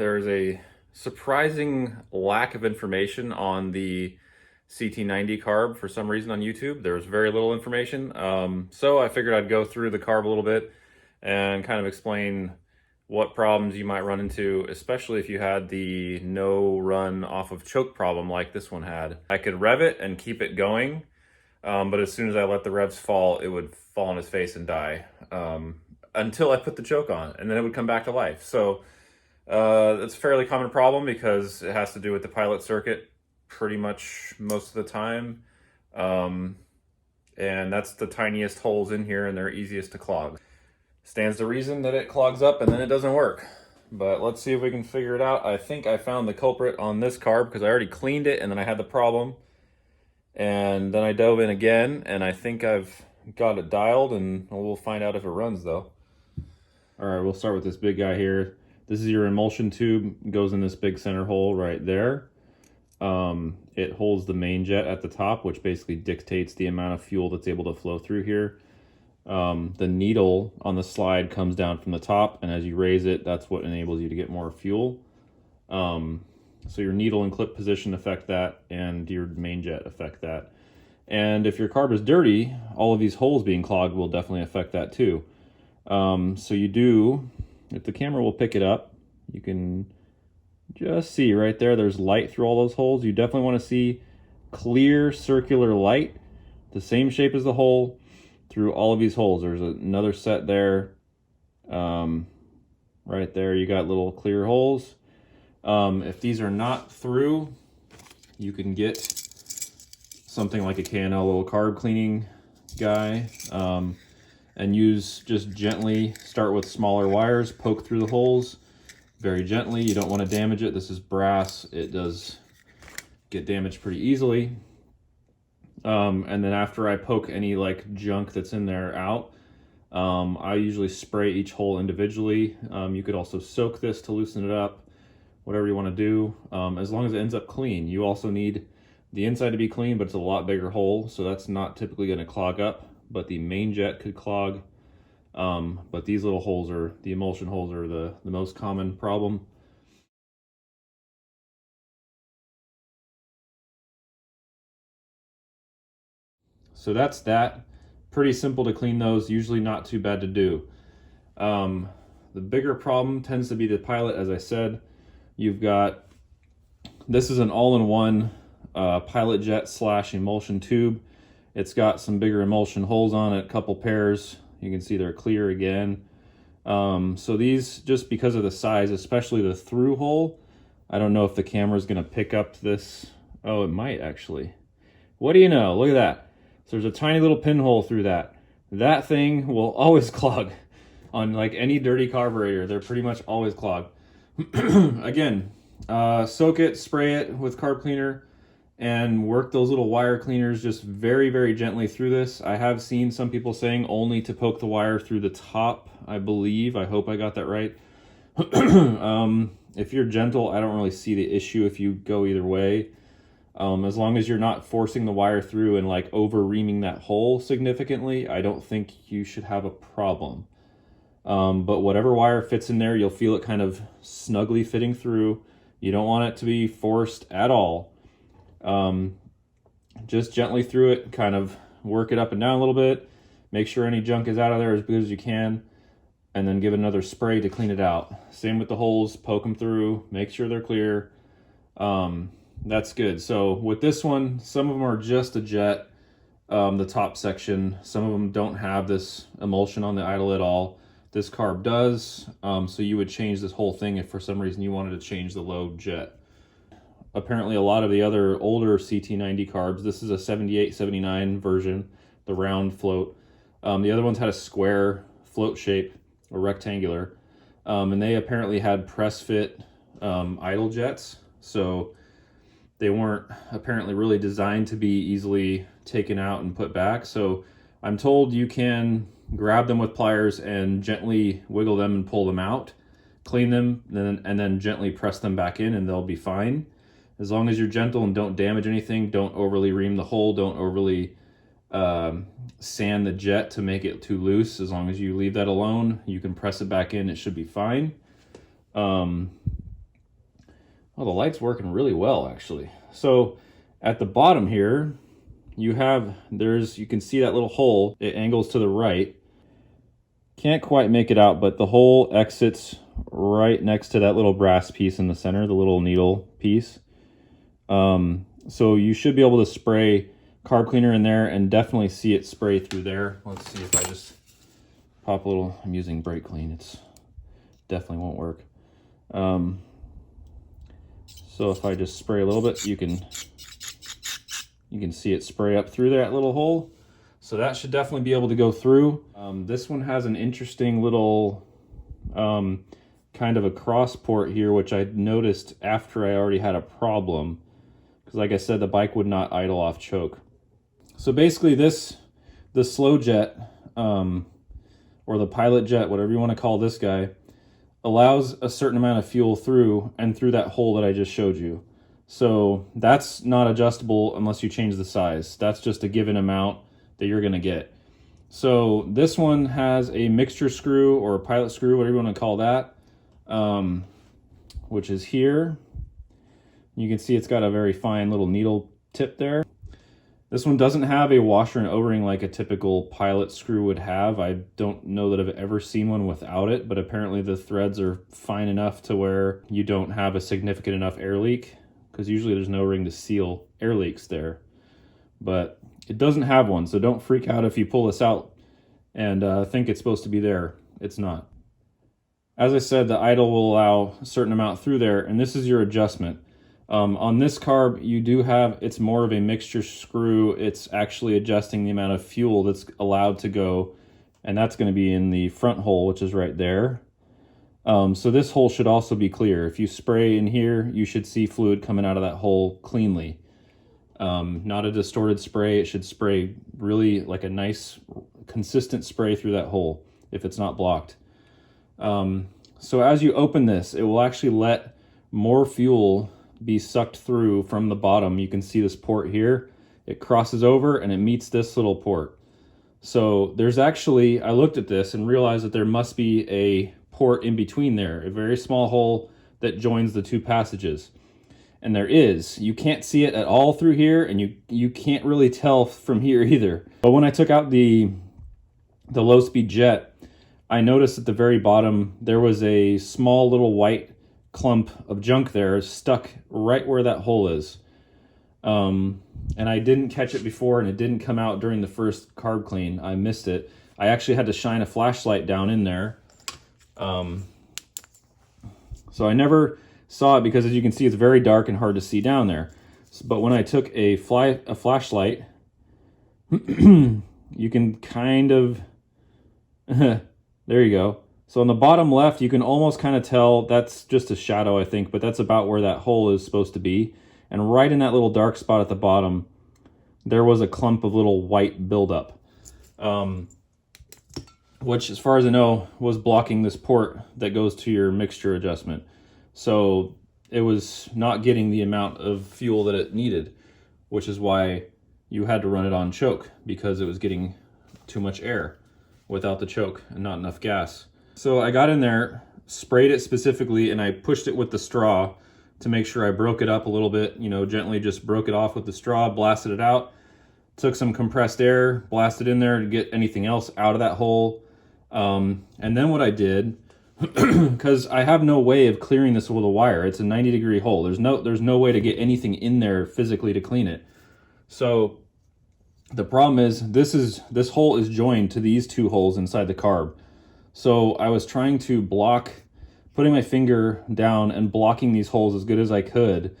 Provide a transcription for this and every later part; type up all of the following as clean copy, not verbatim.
There's a surprising lack of information on the CT90 carb for some reason on YouTube. There's very little information. So I figured I'd go through the carb a little bit and kind of explain what problems you might run into, especially if you had the no run off of choke problem like this one had. I could rev it and keep it going, but as soon as I let the revs fall, it would fall on his face and die until I put the choke on, and then it would come back to life. So it's a fairly common problem because it has to do with the pilot circuit pretty much most of the time. And that's the tiniest holes in here, and they're easiest to clog. Stands to reason that it clogs up and then it doesn't work. But let's see if we can figure it out. I think I found the culprit on this carb because I already cleaned it and then I had the problem. And then I dove in again and I think I've got it dialed, and we'll find out if it runs though. All right, we'll start with this big guy here. This is your emulsion tube. It goes in this big center hole right there. It holds the main jet at the top, which basically dictates the amount of fuel that's able to flow through here. The needle on the slide comes down from the top, and as you raise it, that's what enables you to get more fuel. So your needle and clip position affect that, and your main jet affect that. And if your carb is dirty, all of these holes being clogged will definitely affect that too. So you do, if the camera will pick it up, you can just see right there, there's light through all those holes. You definitely want to see clear circular light, the same shape as the hole, through all of these holes. There's another set there. Right there, you got little clear holes. If these are not through, you can get something like a K&L little carb cleaning guy, and just gently start with smaller wires, poke through the holes very gently. You don't want to damage it. This is brass. It does get damaged pretty easily. And then after I poke any like junk that's in there out, I usually spray each hole individually. You could also soak this to loosen it up, whatever you want to do, as long as it ends up clean. You also need the inside to be clean, but it's a lot bigger hole, so that's not typically going to clog up, but the main jet could clog. But these little holes the emulsion holes are the most common problem. So that's that. Pretty simple to clean those, usually not too bad to do. The bigger problem tends to be the pilot, as I said. This is an all-in-one pilot jet / emulsion tube. It's got some bigger emulsion holes on it, a couple pairs. You can see they're clear again. So these, just because of the size, especially the through hole, I don't know if the camera is going to pick up this. Oh, it might actually. What do you know? Look at that. So there's a tiny little pinhole through that. That thing will always clog. On like any dirty carburetor, they're pretty much always clogged. Again, soak it, spray it with carb cleaner, and work those little wire cleaners just very, very gently through this. I have seen some people saying only to poke the wire through the top, I believe. I hope I got that right. If you're gentle, I don't really see the issue if you go either way. As long as you're not forcing the wire through and like over-reaming that hole significantly, I don't think you should have a problem. But whatever wire fits in there, you'll feel it kind of snugly fitting through. You don't want it to be forced at all. Just gently through it, kind of work it up and down a little bit, make sure any junk is out of there as good as you can, and then give it another spray to clean it out. Same with the holes, poke them through, make sure they're clear. That's good. So with this one, some of them are just a jet, the top section. Some of them don't have this emulsion on the idle at all. This carb does, so you would change this whole thing if for some reason you wanted to change the low jet. Apparently a lot of the other older CT90 carbs, this is a 78, 79 version, the round float. The other ones had a square float shape, or rectangular, and they apparently had press fit idle jets, so they weren't apparently really designed to be easily taken out and put back. So I'm told you can grab them with pliers and gently wiggle them and pull them out, clean them, and then gently press them back in, and they'll be fine. As long as you're gentle and don't damage anything, don't overly ream the hole, don't overly sand the jet to make it too loose. As long as you leave that alone, you can press it back in, it should be fine. Oh, the light's working really well, actually. So at the bottom here, you can see that little hole. It angles to the right. Can't quite make it out, but the hole exits right next to that little brass piece in the center, the little needle piece. So you should be able to spray carb cleaner in there and definitely see it spray through there. Let's see if I just pop a little. I'm using brake clean. It's definitely won't work. So if I just spray a little bit, you can see it spray up through that little hole. So that should definitely be able to go through. This one has an interesting little kind of a cross port here, which I noticed after I already had a problem. Because like I said, the bike would not idle off choke. So basically the slow jet, or the pilot jet, whatever you want to call this guy, allows a certain amount of fuel through and through that hole that I just showed you. So that's not adjustable unless you change the size. That's just a given amount that you're going to get. So this one has a mixture screw or a pilot screw, whatever you want to call that, which is here. You can see it's got a very fine little needle tip there. This one doesn't have a washer and O-ring like a typical pilot screw would have. I don't know that I've ever seen one without it, but apparently the threads are fine enough to where you don't have a significant enough air leak, because usually there's no ring to seal air leaks there. But it doesn't have one, so don't freak out if you pull this out and think it's supposed to be there. It's not. As I said, the idle will allow a certain amount through there, and this is your adjustment. On this carb, you do have, it's more of a mixture screw. It's actually adjusting the amount of fuel that's allowed to go, and that's going to be in the front hole, which is right there. So this hole should also be clear. If you spray in here, you should see fluid coming out of that hole cleanly. Not a distorted spray. It should spray really like a nice, consistent spray through that hole if it's not blocked. So as you open this, it will actually let more fuel be sucked through from the bottom. You can see this port here. It crosses over and it meets this little port. So there's actually, I looked at this and realized that there must be a port in between there, a very small hole that joins the two passages. And there is. You can't see it at all through here, and you can't really tell from here either. But when I took out the low-speed jet, I noticed at the very bottom there was a small little white clump of junk there stuck right where that hole is. And I didn't catch it before, and it didn't come out during the first carb clean. I missed it. I actually had to shine a flashlight down in there. So I never saw it because, as you can see, it's very dark and hard to see down there. But when I took a flashlight, you can kind of, there you go. So on the bottom left, you can almost kind of tell that's just a shadow, I think, but that's about where that hole is supposed to be. And right in that little dark spot at the bottom, there was a clump of little white buildup, which, as far as I know, was blocking this port that goes to your mixture adjustment. So it was not getting the amount of fuel that it needed, which is why you had to run it on choke, because it was getting too much air without the choke and not enough gas. So I got in there, sprayed it specifically, and I pushed it with the straw to make sure I broke it up a little bit, gently just broke it off with the straw, blasted it out, took some compressed air, blasted in there to get anything else out of that hole. And then what I did, because I have no way of clearing this with a wire. It's a 90-degree hole. There's no way to get anything in there physically to clean it. So the problem is this hole is joined to these two holes inside the carb. So I was trying to block, putting my finger down and blocking these holes as good as I could,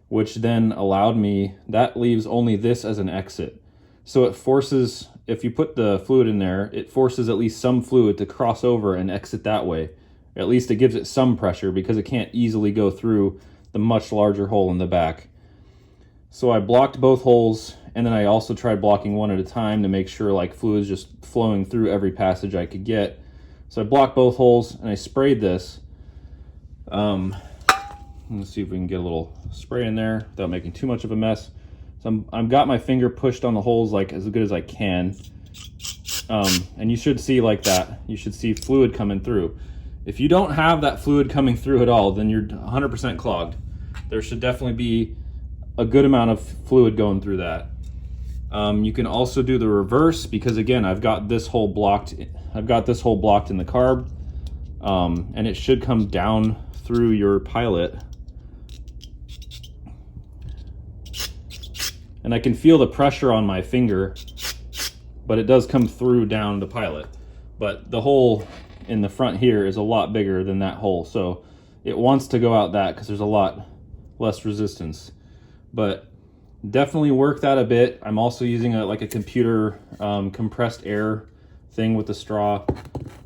which then allowed me, that leaves only this as an exit. So it forces, if you put the fluid in there, it forces at least some fluid to cross over and exit that way. At least it gives it some pressure, because it can't easily go through the much larger hole in the back. So I blocked both holes, and then I also tried blocking one at a time to make sure like fluid's just flowing through every passage I could get. So I blocked both holes and I sprayed this. Let's see if we can get a little spray in there without making too much of a mess. So I've got my finger pushed on the holes like as good as I can. And you should see like that. You should see fluid coming through. If you don't have that fluid coming through at all, then you're 100% clogged. there should definitely be a good amount of fluid going through that. You can also do the reverse, because again, I've got this hole blocked in the carb, and it should come down through your pilot. And I can feel the pressure on my finger, but it does come through down the pilot. But the hole in the front here is a lot bigger than that hole, so it wants to go out that because there's a lot less resistance. But definitely work that a bit. I'm also using like a computer compressed air thing with the straw.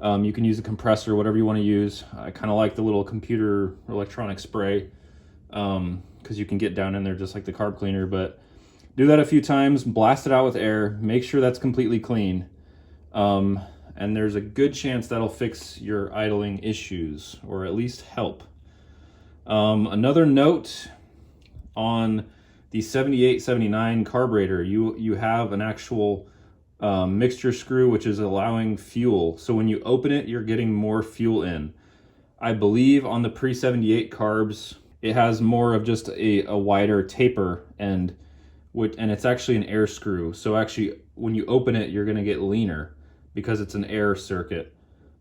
You can use a compressor, whatever you want to use. I kind of like the little computer electronic spray, because you can get down in there just like the carb cleaner. But do that a few times, blast it out with air, make sure that's completely clean. And there's a good chance that'll fix your idling issues, or at least help. Another note on the 78-79 carburetor, you have an actual mixture screw which is allowing fuel. So when you open it, you're getting more fuel in. I believe on the pre-78 carbs, it has more of just a wider taper end, and it's actually an air screw. So actually, when you open it, you're going to get leaner because it's an air circuit.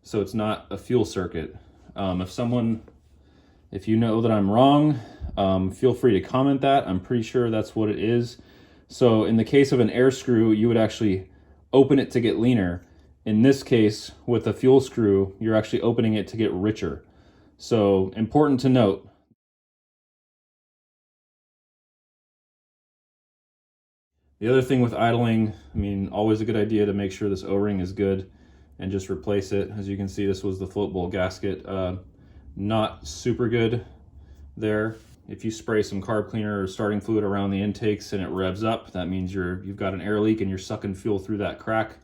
So it's not a fuel circuit. If you know that I'm wrong, feel free to comment that. I'm pretty sure that's what it is. So in the case of an air screw, you would actually open it to get leaner. In this case, with a fuel screw, you're actually opening it to get richer. So important to note. The other thing with idling, I mean, always a good idea to make sure this O-ring is good and just replace it. As you can see, this was the float bowl gasket. Not super good there. If you spray some carb cleaner or starting fluid around the intakes and it revs up, that means you've got an air leak and you're sucking fuel through that crack,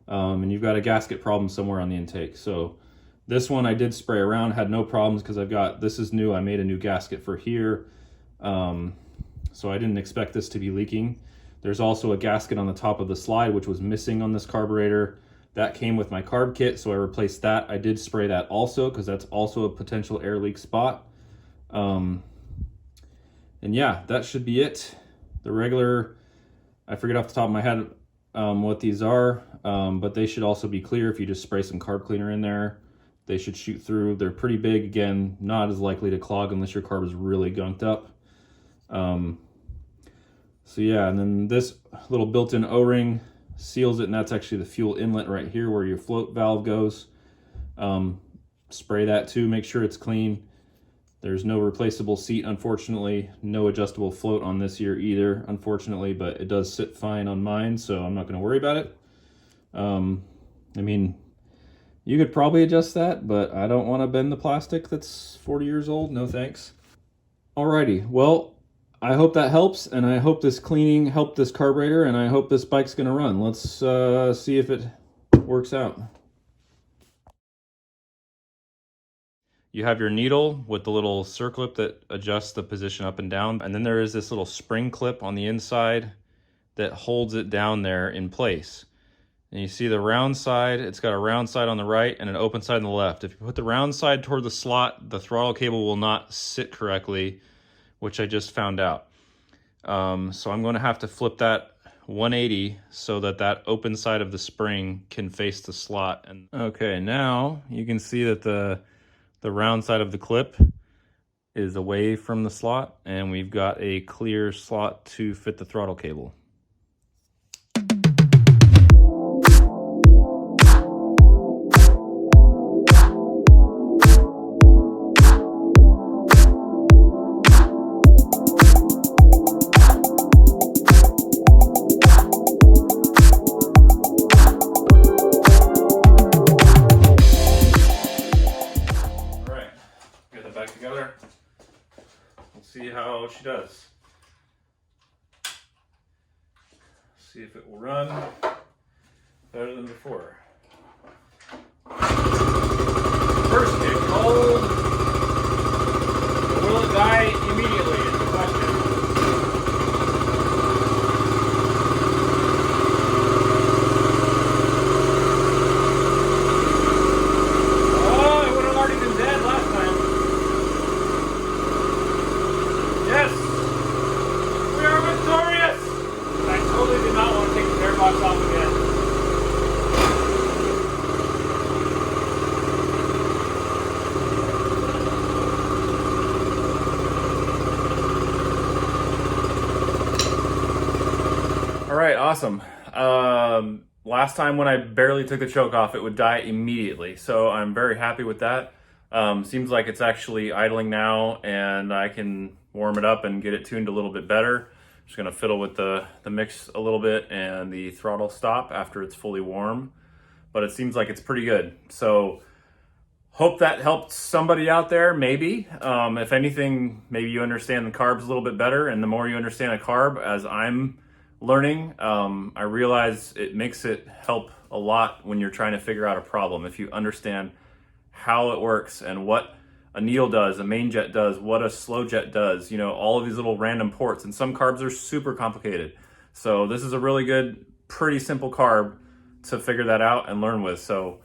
and you've got a gasket problem somewhere on the intake. So this one I did spray around, had no problems, because this is new. I made a new gasket for here, so I didn't expect this to be leaking. There's also a gasket on the top of the slide which was missing on this carburetor. That came with my carb kit, so I replaced that. I did spray that also, because that's also a potential air leak spot. And yeah, that should be it. The regular, I forget off the top of my head what these are, but they should also be clear. If you just spray some carb cleaner in there, they should shoot through. They're pretty big, again, not as likely to clog unless your carb is really gunked up. So yeah, and then this little built-in O-ring seals it, and that's actually the fuel inlet right here where your float valve goes. Spray that too, make sure it's clean. There's no replaceable seat, unfortunately. No adjustable float on this year either, unfortunately, but it does sit fine on mine, so I'm not going to worry about it. I mean, you could probably adjust that, but I don't want to bend the plastic that's 40 years old. No thanks. Alrighty, well, I hope that helps, and I hope this cleaning helped this carburetor, and I hope this bike's going to run. Let's see if it works out. You have your needle with the little circlip that adjusts the position up and down, and then there is this little spring clip on the inside that holds it down there in place. And you see the round side, it's got a round side on the right and an open side on the left. If you put the round side toward the slot, the throttle cable will not sit correctly, which I just found out. So I'm going to have to flip that 180 so that open side of the spring can face the slot. And okay, now you can see that the round side of the clip is away from the slot, and we've got a clear slot to fit the throttle cable. See how she does. See if it will run better than before. First kick, cold. Will it die immediately is the question. Oh, it would have already been dead last time. awesome. Last time when I barely took the choke off, it would die immediately. So I'm very happy with that. Seems like it's actually idling now, and I can warm it up and get it tuned a little bit better. Just gonna fiddle with the mix a little bit and the throttle stop after it's fully warm. But it seems like it's pretty good. So hope that helped somebody out there, maybe. If anything, maybe you understand the carbs a little bit better, and the more you understand a carb, as I'm learning, I realize it makes it help a lot when you're trying to figure out a problem. If you understand how it works and what a needle does, a main jet does, what a slow jet does, you know, all of these little random ports. And some carbs are super complicated. So this is a really good, pretty simple carb to figure that out and learn with. So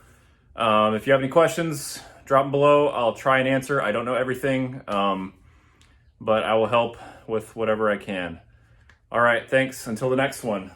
if you have any questions, drop them below. I'll try and answer. I don't know everything, but I will help with whatever I can. All right, thanks. Until the next one.